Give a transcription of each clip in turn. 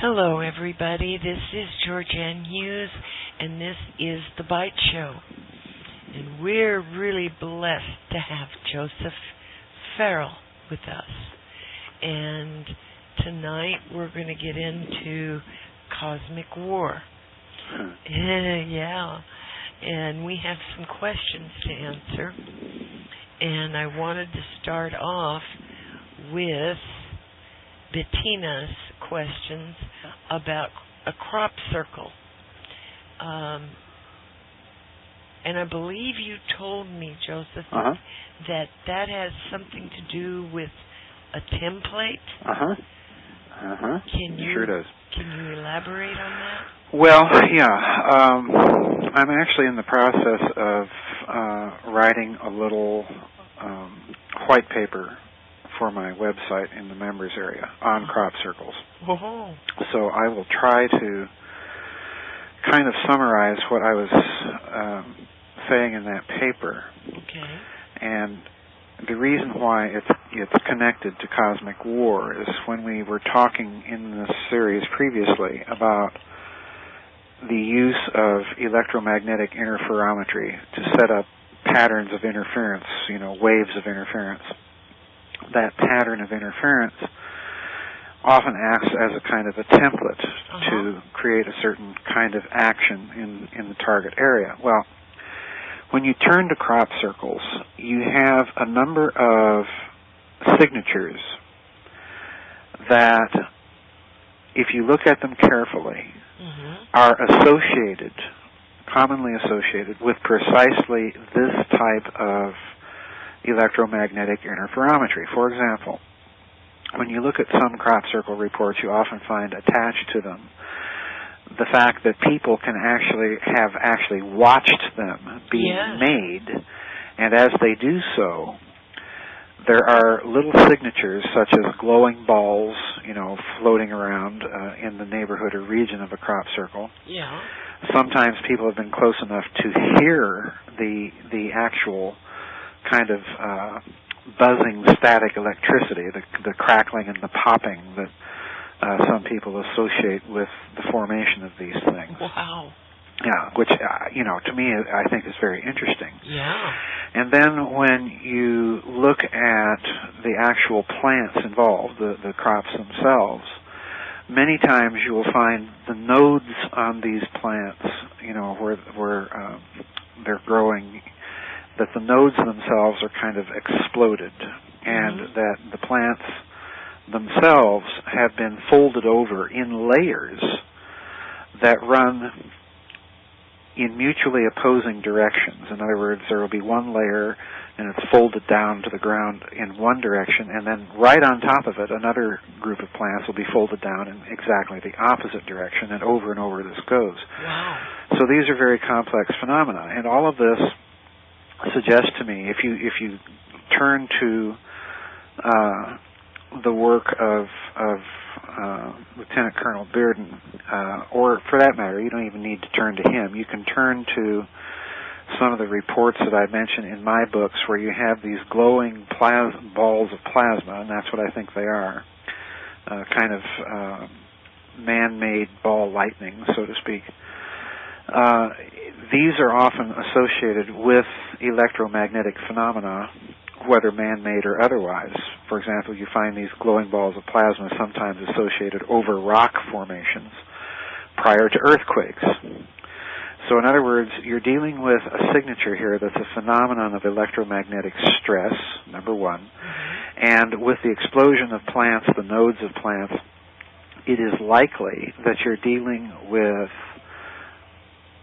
Hello, everybody. This is Georgianne Hughes, and this is the Byte Show. And we're really blessed to have Joseph Farrell with us. And tonight we're going to get into cosmic war. Yeah. And we have some questions to answer. And I wanted to start off with Bettina's questions about a crop circle. And I believe you told me, Joseph, that has something to do with a template. Sure does. Can you elaborate on that? Well, yeah. I'm actually in the process of writing a little white paper for my website in the members area on crop circles. Oh. So I will try to kind of summarize what I was saying in that paper. Okay. And the reason why it's connected to cosmic war is when we were talking in this series previously about the use of electromagnetic interferometry to set up patterns of interference, waves of interference. That pattern of interference often acts as a kind of a template to create a certain kind of action in the target area. Well, when you turn to crop circles, you have a number of signatures that, if you look at them carefully, are commonly associated with precisely this type of electromagnetic interferometry. For example, when you look at some crop circle reports, you often find attached to them the fact that people can actually watched them being made, and as they do so, there are little signatures such as glowing balls, floating around in the neighborhood or region of a crop circle. Yeah. Sometimes people have been close enough to hear the actual kind of buzzing static electricity, the crackling and the popping that some people associate with the formation of these things. Wow. Yeah, which, to me, I think is very interesting. Yeah. And then when you look at the actual plants involved, the crops themselves, many times you will find the nodes on these plants, where they're growing, that the nodes themselves are kind of exploded, and that the plants themselves have been folded over in layers that run in mutually opposing directions. In other words, there will be one layer and it's folded down to the ground in one direction, and then right on top of it, another group of plants will be folded down in exactly the opposite direction, and over this goes. Wow. So these are very complex phenomena, and all of this suggests to me, if you turn to the work of Lieutenant Colonel Bearden, or for that matter, you don't even need to turn to him. You can turn to some of the reports that I mentioned in my books where you have these glowing balls of plasma, and that's what I think they are, kind of man-made ball lightning, so to speak. These are often associated with electromagnetic phenomena, whether man-made or otherwise. For example, you find these glowing balls of plasma sometimes associated over rock formations prior to earthquakes. So in other words, you're dealing with a signature here that's a phenomenon of electromagnetic stress, number one, and with the explosion of plants, the nodes of plants, it is likely that you're dealing with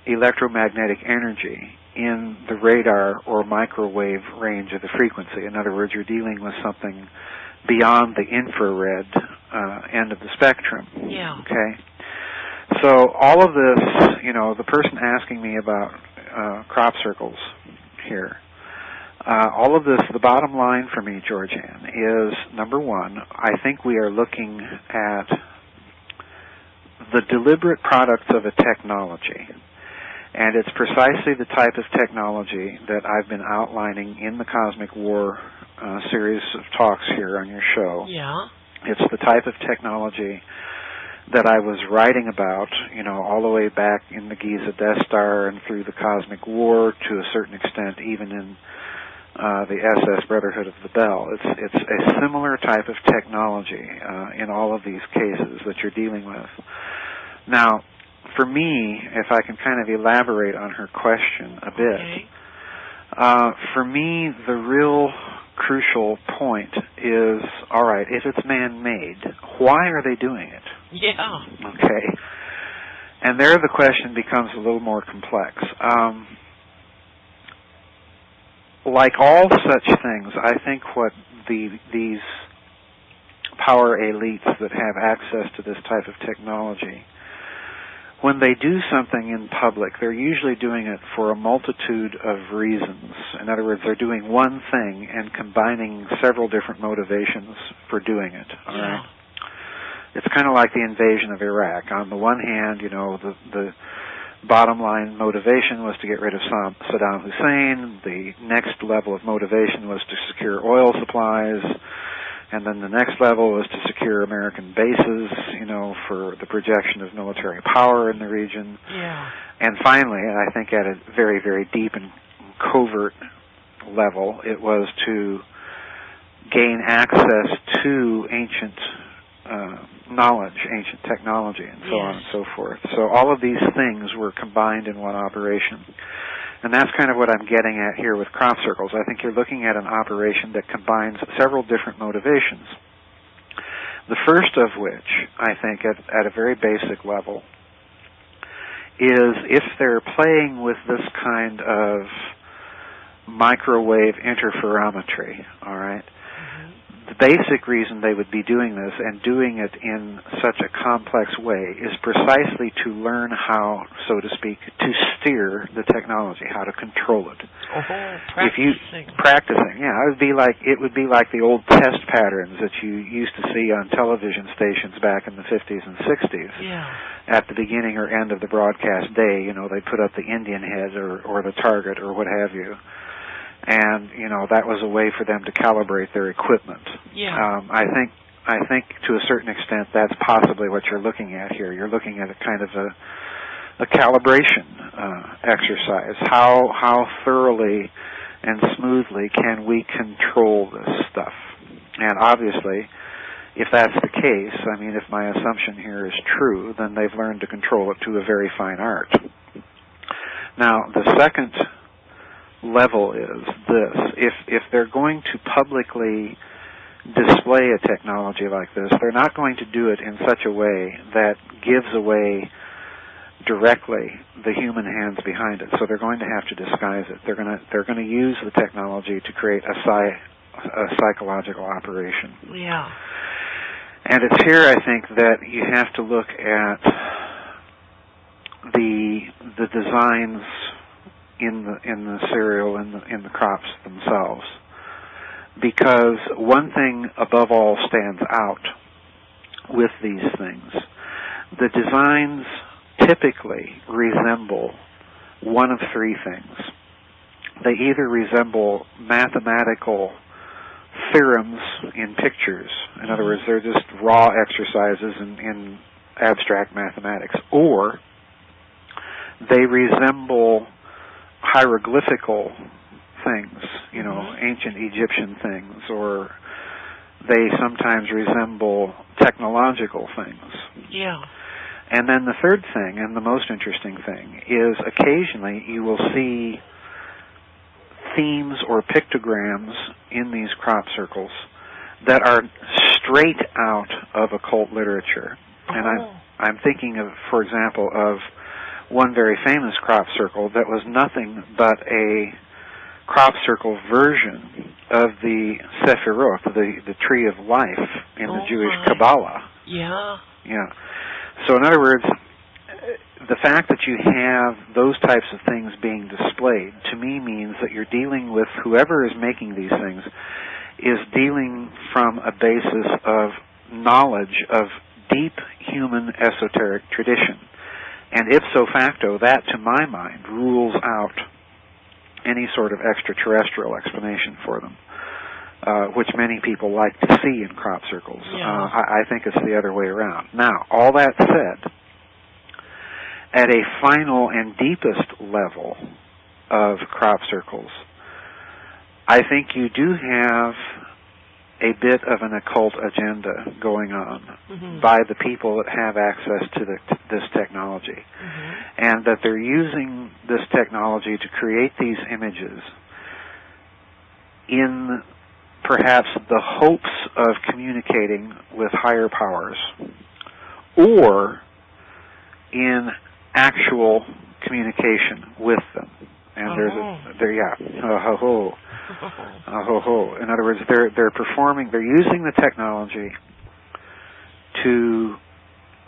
electromagnetic energy in the radar or microwave range of the frequency. In other words, you're dealing with something beyond the infrared end of the spectrum. Yeah. Okay? So all of this, the person asking me about crop circles here, all of this, the bottom line for me, Georgianne, is, number one, I think we are looking at the deliberate products of a technology. And it's precisely the type of technology that I've been outlining in the Cosmic War series of talks here on your show. Yeah. It's the type of technology that I was writing about, all the way back in the Giza Death Star and through the Cosmic War to a certain extent, even in the SS Brotherhood of the Bell. It's a similar type of technology in all of these cases that you're dealing with. Now, for me, if I can kind of elaborate on her question a bit, for me, the real crucial point is, all right, if it's man-made, why are they doing it? Yeah. Okay. And there the question becomes a little more complex. Like all such things, I think what these power elites that have access to this type of technology, when they do something in public, they're usually doing it for a multitude of reasons. In other words, they're doing one thing and combining several different motivations for doing it. All right? It's kind of like the invasion of Iraq. On the one hand, the bottom line motivation was to get rid of Saddam Hussein. The next level of motivation was to secure oil supplies. And then the next level was to secure American bases, for the projection of military power in the region. Yeah. And finally, and I think at a very, very deep and covert level, it was to gain access to ancient knowledge, ancient technology, and so on and so forth. So all of these things were combined in one operation. And that's kind of what I'm getting at here with crop circles. I think you're looking at an operation that combines several different motivations. The first of which, I think, at a very basic level, is if they're playing with this kind of microwave interferometry, all right? The basic reason they would be doing this and doing it in such a complex way is precisely to learn how, so to speak, to steer the technology, how to control it. Practicing, yeah, it would be like the old test patterns that you used to see on television stations back in the 50s and 60s. Yeah. At the beginning or end of the broadcast day, they put up the Indian head or the target or what have you. And that was a way for them to calibrate their equipment. Yeah. I think to a certain extent that's possibly what you're looking at here. You're looking at a kind of a calibration exercise. How thoroughly and smoothly can we control this stuff? And obviously, if that's the case, if my assumption here is true, then they've learned to control it to a very fine art. Now, the second level is this. If they're going to publicly display a technology like this, they're not going to do it in such a way that gives away directly the human hands behind it. So they're going to have to disguise it. They're going to use the technology to create a psychological operation. Yeah. And it's here, I think, that you have to look at the designs in the cereal, in the crops themselves, because one thing above all stands out with these things. The designs typically resemble one of three things. They either resemble mathematical theorems in pictures. In other words, they're just raw exercises in abstract mathematics, or they resemble hieroglyphical things, ancient Egyptian things, or they sometimes resemble technological things. Yeah. And then the third thing, and the most interesting thing, is occasionally you will see themes or pictograms in these crop circles that are straight out of occult literature. And I'm thinking of, for example, of one very famous crop circle that was nothing but a crop circle version of the Sephirot, the tree of life in the Jewish Kabbalah. Yeah. Yeah. So in other words, the fact that you have those types of things being displayed, to me, means that you're dealing with whoever is making these things is dealing from a basis of knowledge of deep human esoteric tradition. And ipso facto, that, to my mind, rules out any sort of extraterrestrial explanation for them. which many people like to see in crop circles. Yeah. I think it's the other way around. Now, all that said, at a final and deepest level of crop circles, I think you do have a bit of an occult agenda going on by the people that have access to this technology, and that they're using this technology to create these images in perhaps the hopes of communicating with higher powers, or in actual communication with them. And in other words, they're using the technology to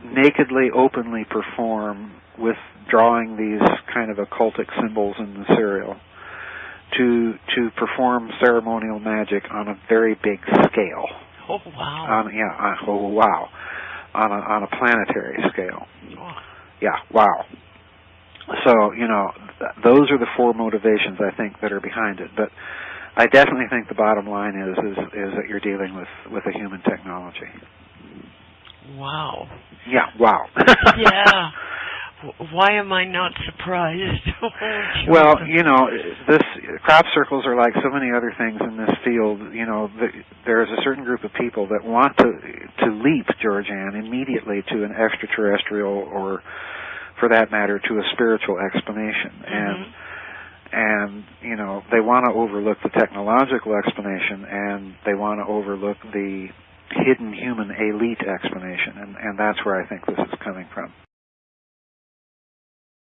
nakedly, openly perform with drawing these kind of occultic symbols in the cereal to perform ceremonial magic on a very big scale. Oh wow! On a planetary scale. Oh. Yeah, wow. So, those are the four motivations, I think, that are behind it. But I definitely think the bottom line is that you're dealing with a human technology. Wow. Yeah, wow. Yeah. Why am I not surprised? Well, this crop circles are like so many other things in this field. There's a certain group of people that want to leap, Georgianne, immediately to an extraterrestrial, or for that matter, to a spiritual explanation. And they want to overlook the technological explanation, and they want to overlook the hidden human elite explanation, and that's where I think this is coming from.